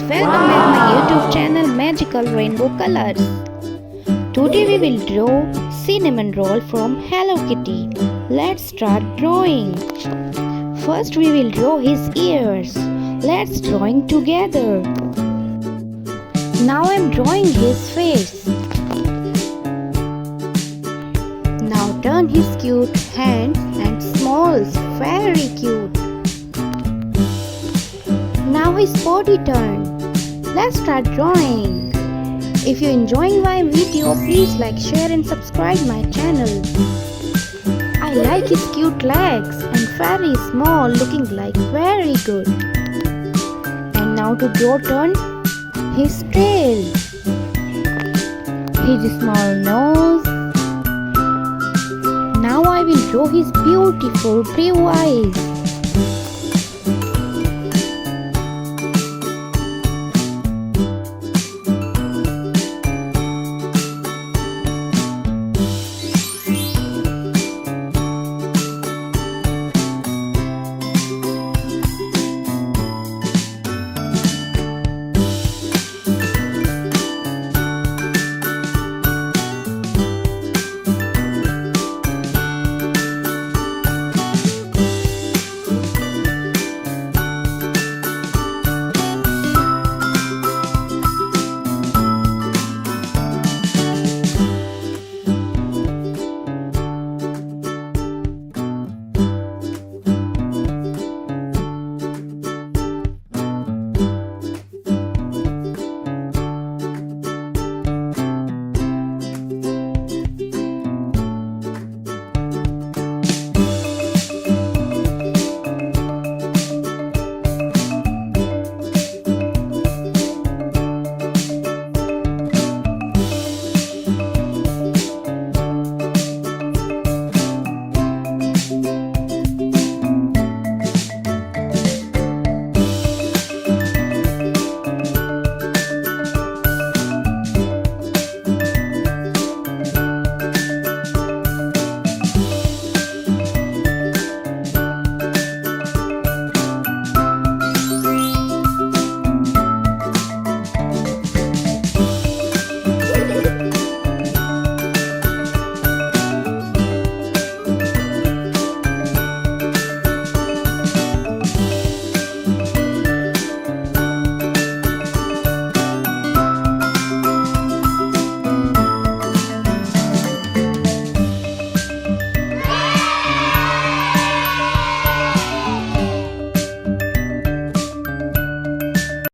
welcome back my YouTube channel Magical Rainbow Colors. Today we will draw Cinnamoroll from Hello Kitty. Let's start drawing. First we will draw his ears. Let's drawing together. Now I am drawing his face. Now turn his cute hands and smalls, very cute. Now his body turn. Let's start drawing. If you're enjoying my video, please like, share and subscribe my channel. I like his cute legs and very small, looking like very good. And now to draw turn his tail, his small nose. Now I will draw his beautiful blue eyes.